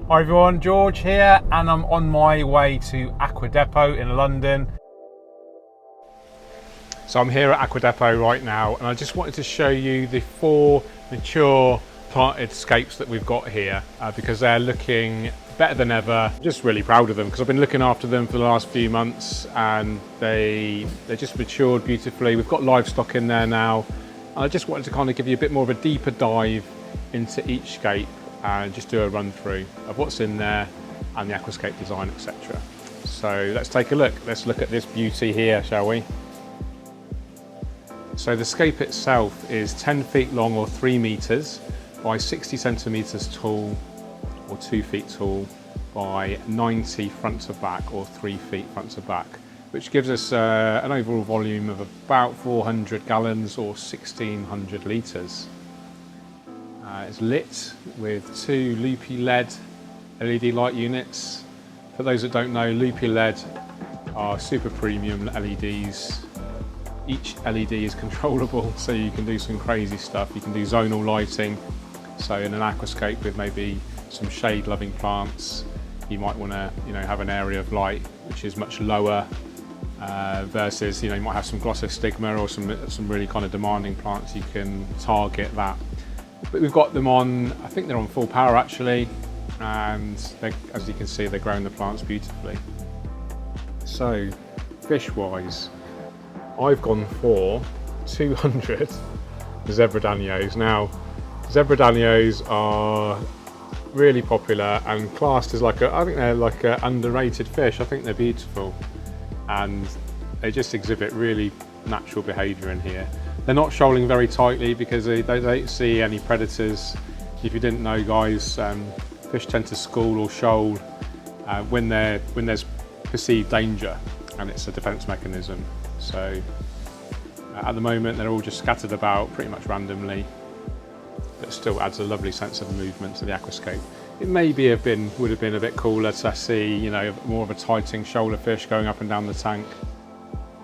Hi everyone, George here, and I'm on my way to Aqua Depot in London. So I'm here at Aqua Depot right now, and I just wanted to show you the 4 mature planted scapes that we've got here because they're looking better than ever. I'm just really proud of them because I've been looking after them for the last few months, and they just matured beautifully. We've got livestock in there now, and I just wanted to kind of give you a bit more of a deeper dive into each scape and just do a run through of what's in there and the aquascape design, etc. So let's take a look. Let's look at this beauty here, shall we? So the scape itself is 10 feet long or 3 meters by 60 centimeters tall or 2 feet tall by 90 front to back or 3 feet front to back, which gives us an overall volume of about 400 gallons or 1600 litres. It's lit with 2 loopy LED light units. For those that don't know, loopy LED are super premium LEDs. Each LED is controllable, so you can do some crazy stuff. You can do zonal lighting. So in an aquascape with maybe some shade-loving plants, you might want to, have an area of light which is much lower versus, you might have some glossostigma or some really kind of demanding plants. You can target that. But we've got them on, I think they're on full power actually, and as you can see, they're growing the plants beautifully. So, fish-wise, I've gone for 200 zebradanios. Now, zebradanios are really popular and classed as I think they're like an underrated fish. I think they're beautiful, and they just exhibit really natural behaviour in here. They're not shoaling very tightly because they don't see any predators. If you didn't know, guys, fish tend to school or shoal when there's perceived danger, and it's a defence mechanism. So at the moment they're all just scattered about pretty much randomly, but still adds a lovely sense of movement to the aquascape. It maybe would have been a bit cooler to see, more of a tighting shoaler fish going up and down the tank.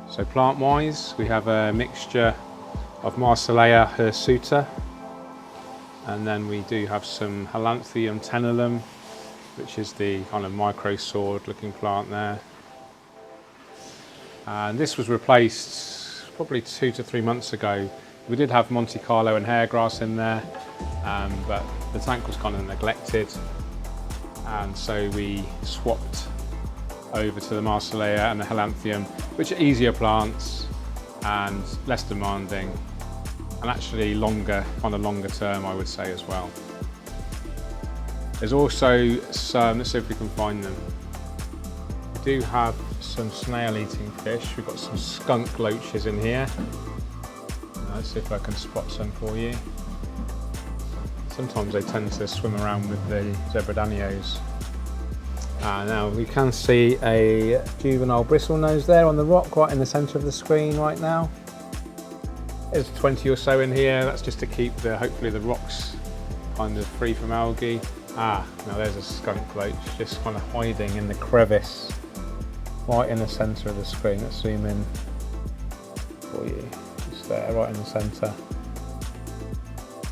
So plant-wise, we have a mixture of Marsilea hirsuta, and then we do have some Halanthrium tenellum, which is the kind of micro sword looking plant there. And this was replaced probably 2 to 3 months ago. We did have Monte Carlo and hairgrass in there, but the tank was kind of neglected, and so we swapped over to the Marsilea and the Halanthrium, which are easier plants and less demanding, and actually longer term, I would say, as well. There's also some, let's see if we can find them. We do have some snail-eating fish. We've got some skunk loaches in here. Let's see if I can spot some for you. Sometimes they tend to swim around with the zebradanios. Now we can see a juvenile bristlenose there on the rock right in the centre of the screen right now. There's 20 or so in here. That's just to keep hopefully the rocks kind of free from algae. Now there's a skunk loach just kind of hiding in the crevice right in the centre of the screen. Let's zoom in for you. Just there, right in the centre.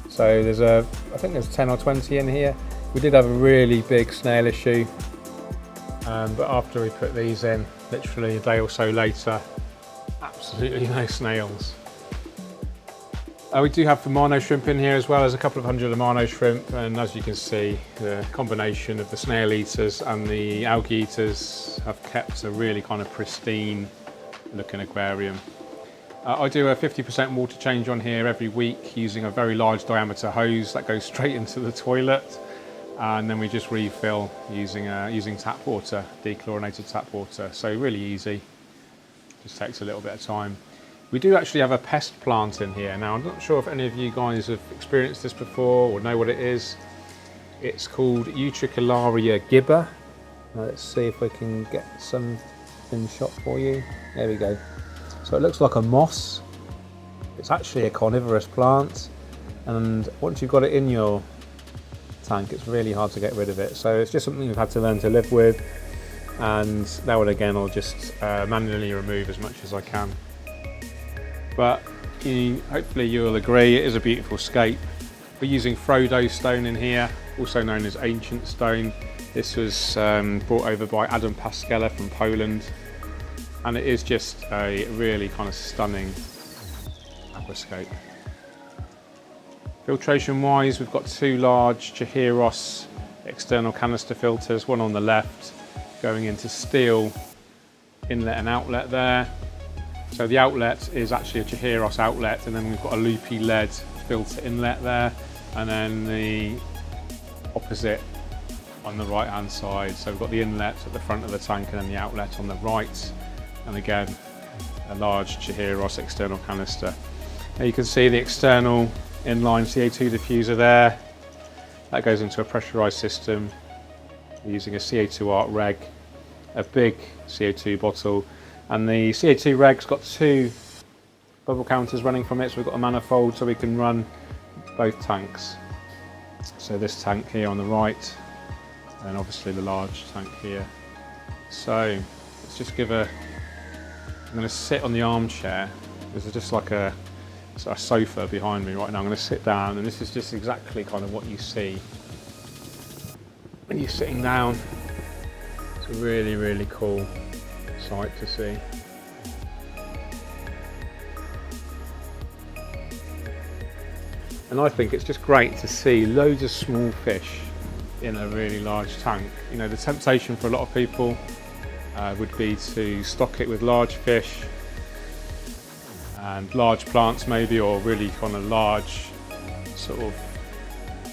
So I think there's 10 or 20 in here. We did have a really big snail issue, but after we put these in, literally a day or so later, absolutely no snails. We do have the Marno shrimp in here as well. There's a couple of hundred Marno shrimp, and as you can see, the combination of the snail eaters and the algae eaters have kept a really kind of pristine looking aquarium. I do a 50% water change on here every week using a very large diameter hose that goes straight into the toilet, and then we just refill using tap water, dechlorinated tap water. So really easy, just takes a little bit of time. We do actually have a pest plant in here. Now, I'm not sure if any of you guys have experienced this before or know what it is. It's called Utricularia gibba. Now, let's see if we can get some in shot for you. There we go. So it looks like a moss. It's actually a carnivorous plant, and once you've got it in your tank, it's really hard to get rid of it. So it's just something we've had to learn to live with, and now and again I'll just manually remove as much as I can. But hopefully you'll agree it is a beautiful scape. We're using Frodo stone in here, also known as ancient stone. This was brought over by Adam Pascella from Poland, and it is just a really kind of stunning aquascape. Filtration wise, we've got two large Chihiros external canister filters, one on the left going into steel inlet and outlet there. So the outlet is actually a Chihiros outlet, and then we've got a loopy lead filter inlet there, and then the opposite on the right hand side. So we've got the inlet at the front of the tank and then the outlet on the right, and again a large Chihiros external canister. Now you can see the external inline CO2 diffuser there. That goes into a pressurised system. We're using a CO2 art reg, a big CO2 bottle, and the CO2 reg's got two bubble counters running from it, so we've got a manifold so we can run both tanks. So this tank here on the right, and obviously the large tank here. So let's just give I'm going to sit on the armchair. There's just like a sofa behind me right now. I'm going to sit down, and this is just exactly kind of what you see when you're sitting down. It's a really, really cool sight to see. And I think it's just great to see loads of small fish in a really large tank. You know, the temptation for a lot of people would be to stock it with large fish and large plants maybe, or really kind of large sort of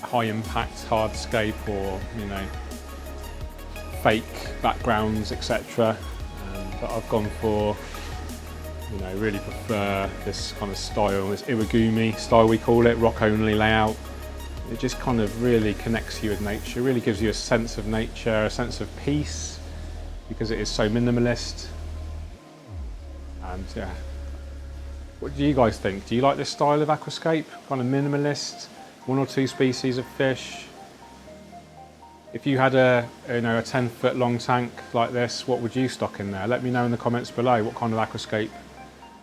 high impact hardscape, or you know, fake backgrounds, etc. But I've gone for, you know, really prefer this kind of style, this IWAGUMI style we call it, rock only layout. It just kind of really connects you with nature, really gives you a sense of nature, a sense of peace, because it is so minimalist. And yeah, what do you guys think? Do you like this style of aquascape? Kind of minimalist, one or two species of fish? If you had a 10-foot long tank like this, what would you stock in there? Let me know in the comments below. What kind of aquascape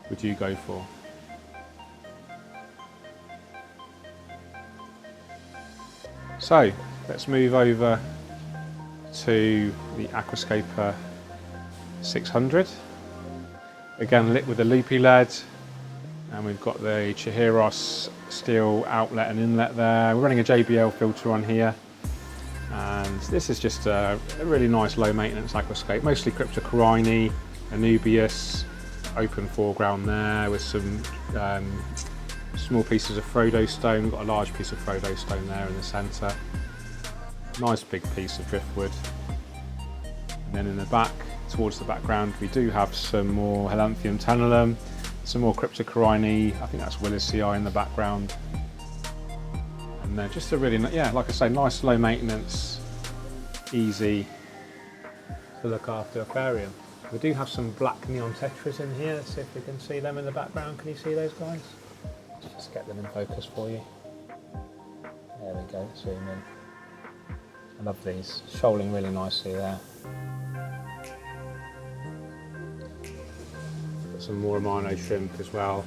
would you go for? So let's move over to the Aquascaper 600. Again, lit with a loopy lead, and we've got the Chihiros steel outlet and inlet there. We're running a JBL filter on here, and this is just a really nice low maintenance aquascape, mostly Cryptocorini, Anubias, open foreground there with some small pieces of Frodo stone. We've got a large piece of Frodo stone there in the centre. Nice big piece of driftwood. And then in the back, towards the background, we do have some more Helanthium tenellum, some more Cryptocorini, I think that's Willisii in the background. And then just a really, yeah, like I say, nice low maintenance, easy to look after aquarium. We do have some black neon tetras in here. Let's see if we can see them in the background. Can you see those guys? Let's just get them in focus for you. There we go, zoom in. I love these, shoaling really nicely there. Got some more Amano shrimp as well.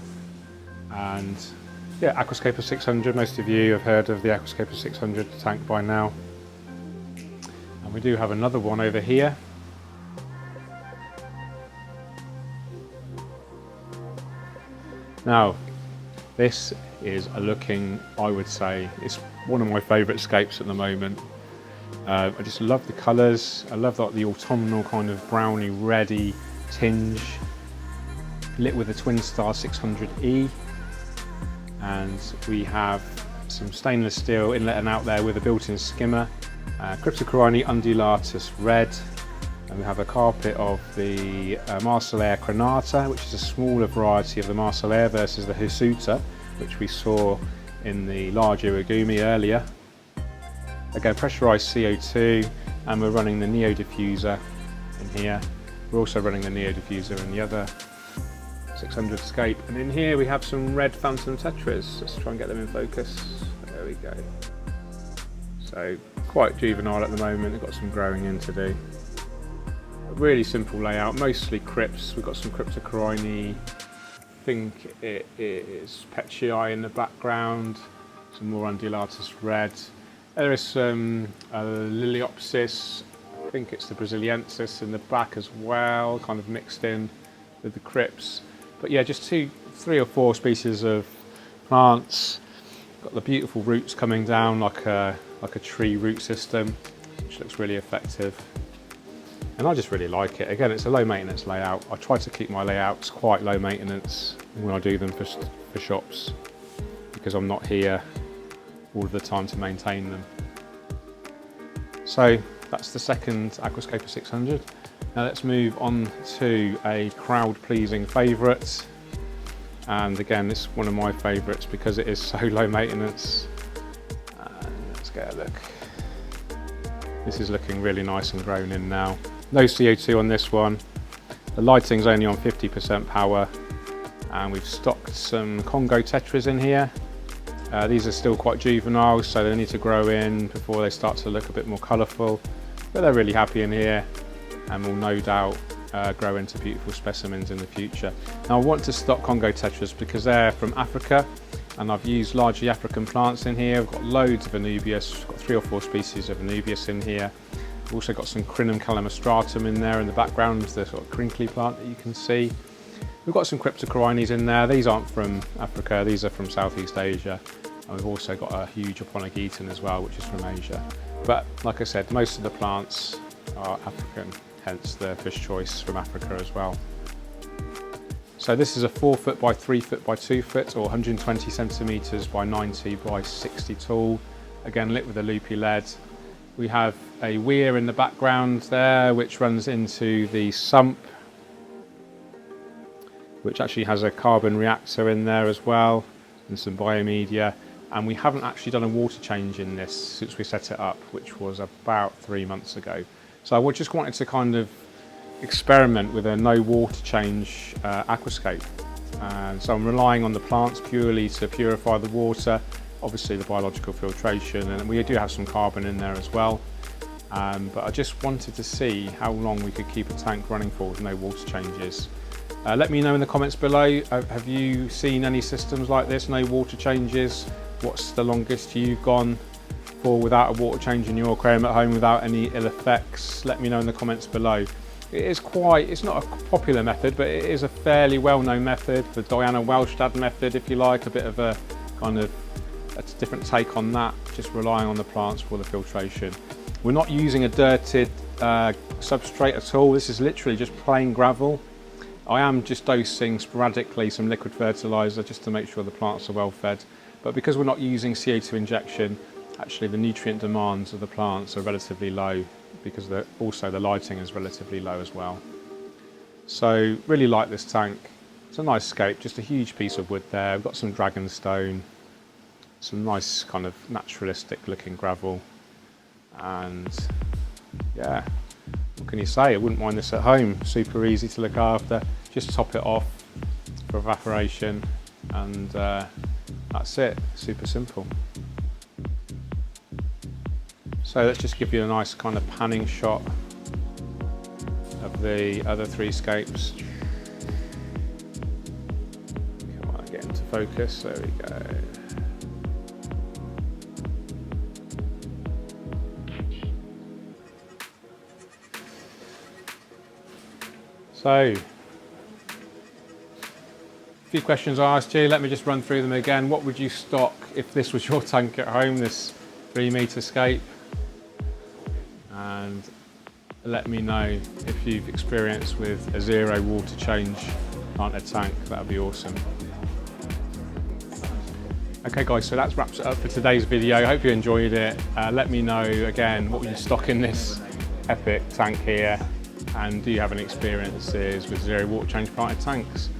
And yeah, Aquascaper 600, most of you have heard of the Aquascaper 600 tank by now. And we do have another one over here. Now, this is looking, I would say, it's one of my favourite scapes at the moment. I just love the colours. I love like the autumnal kind of browny reddy tinge, lit with a Twin Star 600E, and we have some stainless steel inlet and out there with a built-in skimmer, Cryptocorini undulatus red, and we have a carpet of the Marseillais crenata, which is a smaller variety of the Marseillais versus the Hisuta, which we saw in the large IWAGUMI earlier. Again, pressurised CO2, and we're running the Neo diffuser in here. We're also running the Neo diffuser in the other 600 scape. And in here we have some red phantom tetras. Let's try and get them in focus. There we go. So quite juvenile at the moment. They've got some growing in to do. A really simple layout, mostly crypts. We've got some Cryptocorini. I think it is Petrii in the background. some more undulatus red. There is some Liliopsis, I think it's the Braziliensis in the back as well, kind of mixed in with the crypts. But yeah, just 3 or 4 species of plants. Got the beautiful roots coming down like a tree root system, which looks really effective. And I just really like it. Again, it's a low maintenance layout. I try to keep my layouts quite low maintenance when I do them for shops, because I'm not here all of the time to maintain them. So that's the second Aquascaper 600. Now let's move on to a crowd-pleasing favourite. And again, this is one of my favourites because it is so low maintenance. And let's get a look. This is looking really nice and grown in now. No CO2 on this one. The lighting's only on 50% power. And we've stocked some Congo tetras in here. These are still quite juvenile, so they need to grow in before they start to look a bit more colourful. But they're really happy in here and will no doubt grow into beautiful specimens in the future. Now I want to stock Congo tetras because they're from Africa, and I've used largely African plants in here. I've got loads of Anubias, I've got 3 or 4 species of Anubias in here. I've also got some Crinum calamostratum in there in the background, the sort of crinkly plant that you can see. We've got some Cryptocorynes in there. These aren't from Africa, these are from Southeast Asia. And we've also got a huge Aponogeton as well, which is from Asia. But like I said, most of the plants are African, hence the fish choice from Africa as well. So this is a 4 foot by 3 foot by 2 foot, or 120 centimeters by 90 by 60 tall. Again, lit with a loopy LED. We have a weir in the background there, which runs into the sump, which actually has a carbon reactor in there as well, and some biomedia. And we haven't actually done a water change in this since we set it up, which was about 3 months ago. So I just wanted to kind of experiment with a no water change aquascape. And so I'm relying on the plants purely to purify the water, obviously the biological filtration, and we do have some carbon in there as well. But I just wanted to see how long we could keep a tank running for with no water changes. Let me know in the comments below, have you seen any systems like this, no water changes? What's the longest you've gone for without a water change in your aquarium at home without any ill effects? Let me know in the comments below. It's not a popular method, but it is a fairly well-known method, the Diana Wellstad method if you like, a bit of a kind of a different take on that, just relying on the plants for the filtration. We're not using a dirted substrate at all, this is literally just plain gravel. I am just dosing sporadically some liquid fertiliser just to make sure the plants are well fed. But because we're not using CO2 injection, actually the nutrient demands of the plants are relatively low, because also the lighting is relatively low as well. So really like this tank. It's a nice scape, just a huge piece of wood there. We've got some dragonstone, some nice kind of naturalistic looking gravel. And yeah, what can you say? I wouldn't mind this at home. Super easy to look after. Just top it off for evaporation, and that's it. Super simple. So let's just give you a nice kind of panning shot of the other 3 scapes. Come on, get into focus. There we go. So, a few questions I asked you, let me just run through them again. What would you stock if this was your tank at home, this 3-metre scape? And let me know if you've experienced with a 0 water change planted tank, that would be awesome. Okay guys, so that wraps it up for today's video. I hope you enjoyed it. Let me know again, what would you stock in this epic tank here? And do you have any experiences with 0 water change planted tanks?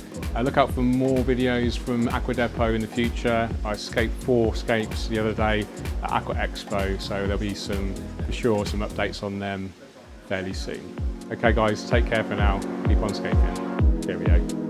Look out for more videos from Aqua Depot in the future. I scaped 4 scapes the other day at Aqua Expo, so there'll be some updates on them fairly soon. Okay guys, take care for now. Keep on scaping. Cheerio.